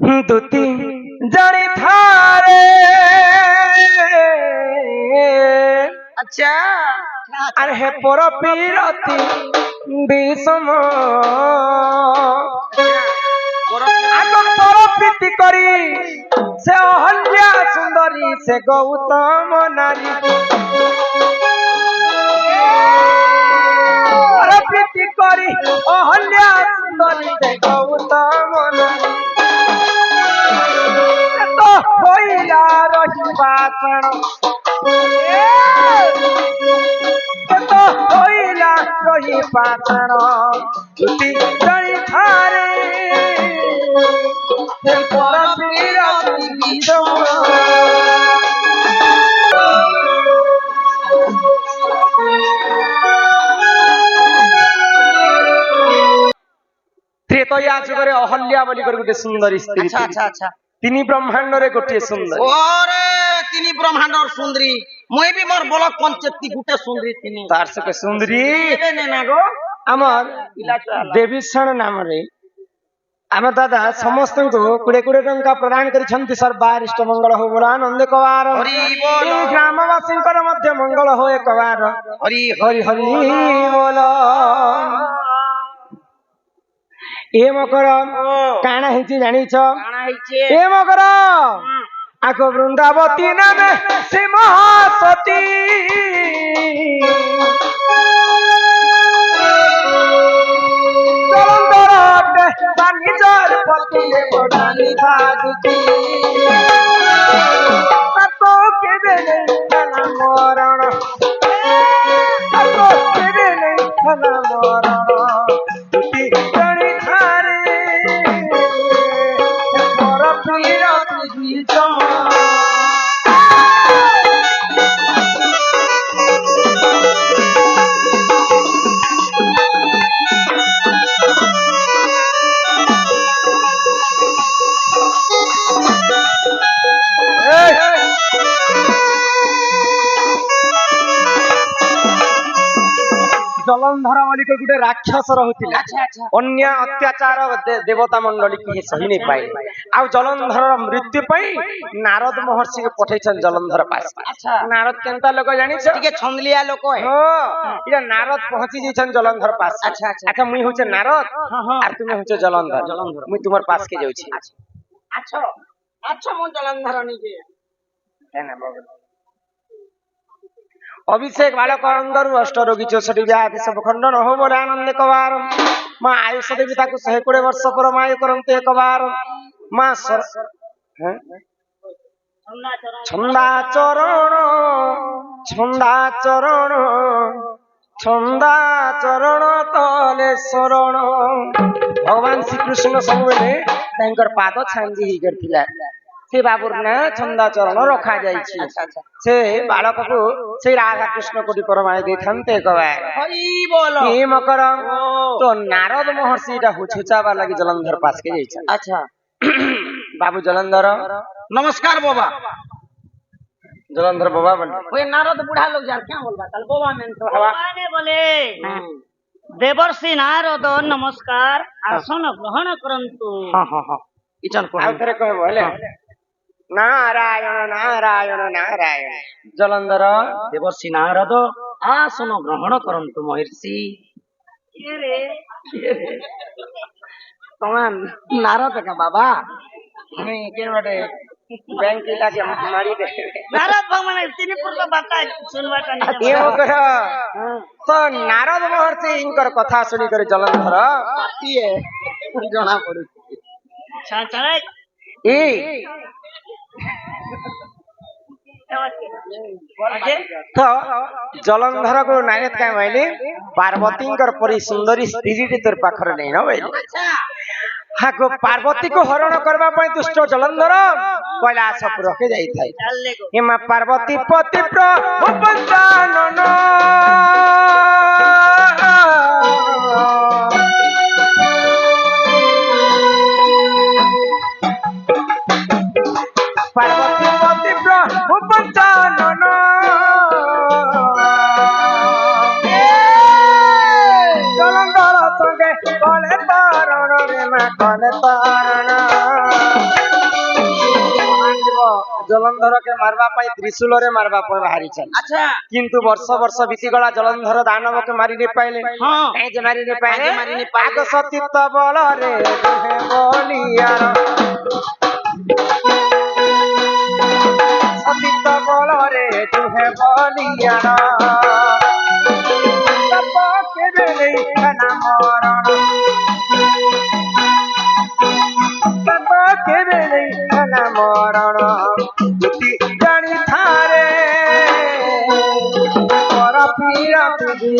দুতি জানি থারে আচ্ছা আর হে পর পিরতি বিষম আগন পর প্রীতি করি সে অহল্যা সুন্দরী সে গৌতম নারী পর প্রীতি করি অহল্যা সুন্দরী সে গৌতম নারী তো হইলা রহিবা প্রাণ তো হইলা রহিবা প্রাণ দুতি জানি থারে পর পিরতি বিষম ত্রেতয়া যুগরে অহল্যা বলি করে গোটে সুন্দরী স্ত্রী আচ্ছা আচ্ছা আচ্ছা তিনি ব্রহ্মাণ্ডরে গোটিয়ে সুন্দরী ওরে তিনি ব্রহ্মাণ্ডর সুন্দরী মই বি মোর বলক পঞ্চেত্তি গুটে সুন্দরী তিনি তার সঙ্গে সুন্দরী নে না গো আমার দেবীଷଣ ନାମରେ ଆମ ଦାଦା ସମସ୍ତଙ୍କୁ 20 ଟଙ୍କା ପ୍ରଦାନ କରିଛନ୍ତି ସର୍ବାରିଷ୍ଟ ମଙ୍ଗଳ ହଉ ବୋଲ ଆନନ୍ଦ କବାର ହରି ବୋଲ ଏ ଗ୍ରାମବାସୀଙ୍କର ମଧ୍ୟ ମଙ୍ଗଳ ହୋ କବାର ହରି ହରି ହରି ବୋଲ ଏ ମକର କାଣା ହେଇଛି ଜାଣିଛ କାଣା ହେଇছে ଏ ମକର ଆଗ ବୃନ୍ଦାବତୀ ନାମେ ସେ ମହାସତୀ নিজের পতি বড়ানি ভাগতি তাতো কেবে নেই খানা মরণ তাতো কেবে নেই খানা মরণ দুটি জানি থারে পর পিরতি বিষম ଜଳନ୍ଧର ବୋଲି ଗୋଟେ ରାକ୍ଷସ ରହୁଥିଲା ଆଚ୍ଛା ଆଚ୍ଛା ଅନ୍ୟ ଅତ୍ୟାଚାର ଦେବତା ମଣ୍ଡଳୀ କି ସହି ନେଇ ପାଇଲେ ଆଉ ଜଳନ୍ଧରର ମୃତ୍ୟୁ ପାଇଁ ନାରଦ ମହର୍ଷିକୁ ପଠେଇଛନ୍ତି ଜଳନ୍ଧର ପାସ ଆଚ୍ଛା ନାରଦ କେନ୍ତା ଲୋକ ଜାଣିଛ ଟିକେ ଛନ୍ଦଲିଆ ଲୋକ ହେ এটা নারদ পৌঁছি যাইছেন জলন্ধর পাস আচ্ছা আচ্ছা আচ্ছা মুই হচ্ছে নারদ আর তুমি হচ্ছে জলন্ধর জলন্ধর মুই তোমার পাস কে যাচ্ছি আচ্ছা আচ্ছা মন জলন্ধর নিজে অভিষেক বালক অন্দরু অষ্ট রোগী 64 ব্যাধি সব খণ্ডন হো বলে আনন্দে কবার মা আয়ুষ দেবী তাকে 120 বর্ষ পরমায়ু করন্তে একবার মা ছন্দাচরণ ছন্দাচরণ ছন্দাচরণ তলে শরণ ভগবান শ্রীকৃষ্ণ ସବୁବେଳେ ତାଙ୍କର ପାଦ ଛାଞ୍ଜି ହେଇକରିଥିଲା ସେ ବାବୁର ନା ଛନ୍ଦାଚରଣ ରଖାଯାଇଛି ସେ ବାଳକକୁ ସେଇ ରାଧାକୃଷ୍ଣ କୋଟି ପରମାୟ ଦେଇଥାନ୍ତେ କବାର ହରି ବୋଲ ଏ ମକର ତ ନାରଦ ମହର୍ଷି ଏଟା ହୁଛୁଚାବା ଲାଗି ଜଲନ୍ଧର ପାସକେ ଯାଇଛନ୍ତି আচ্ছা ବାବୁ ଜଲନ୍ଧର নমস্কার বাবা জলন্ধর বাবা বলে ওই নারদ বুড়া লোক যার क्या बोलबा তাহলে বাবা মেন তো বাবা মানে বলে দেবর্ষি নারদ নমস্কার আসন গ্রহণ করন্তু हां हां हां ইচন কো ଆଉ ଥରେ କହିବ ହେଲେ ନାରାୟଣ ନାରାୟଣ ନାରାୟଣ ଜଲନ୍ଧର দেবর্ষি নারদ আসন গ্রহণ করন্তু মহর্ষি তোমার নারদ কা বাবা আমি কেন বটে ব্যাংক লাগে মারি দে নারদ ভগবান তিনি পূর্ব বার্তা শুনবাটা ଏ ମକର ତ ନାରଦ ମହର୍ଷି ଇଙ୍କର କଥା ଶୁଣିକରି ଜଲନ୍ଧର পাটিয়ে জনা পড়ুছি ছাড়াই ଏ ତ ଜଲନ୍ଧରକୁ ନାୟକ କାଇଁ କହିଲି ପାର୍ବତୀଙ୍କର ପରି ସୁନ୍ଦରୀ ସ୍ତ୍ରୀଟି ତୋର ପାଖରେ ନେଇ ନ କହିଲି ହାକୁ ପାର୍ବତୀକୁ ହରଣ କରିବା ପାଇଁ ଦୁଷ୍ଟ ଜଲନ୍ଧର କୈଳାସପୁରକେ ଯାଇଥାଏ ଏ ମା ପାର୍ବତୀ ପତି ପ୍ରଭୁ ପଞ୍ଚାନନ পার্বতী পতি প্রভু পঞ্চানন জলন্ধর সঙ্গে কলে তারণ রে মা কলে তারণ জলন্ধরকে মারবা পাই ত্রিশূলরে মারবা পাই বাহারিছেন আচ্ছা কিন্তু বর্ষ বর্ষ বিতিগলা জলন্ধর দানবকে মারি নে পাইলে হ্যাঁ এই যে মারি নে পাইলে কাজে মারি নি পাইলে। আগ সতীত্ব বলরে দুহে বলিয়ার সতীত্ব বলরে দুহে বলিয়ার তপকে বেলে না মরণ তপকে বেলে না মরণ দুটি জানি থারে পর পীড়া তুজি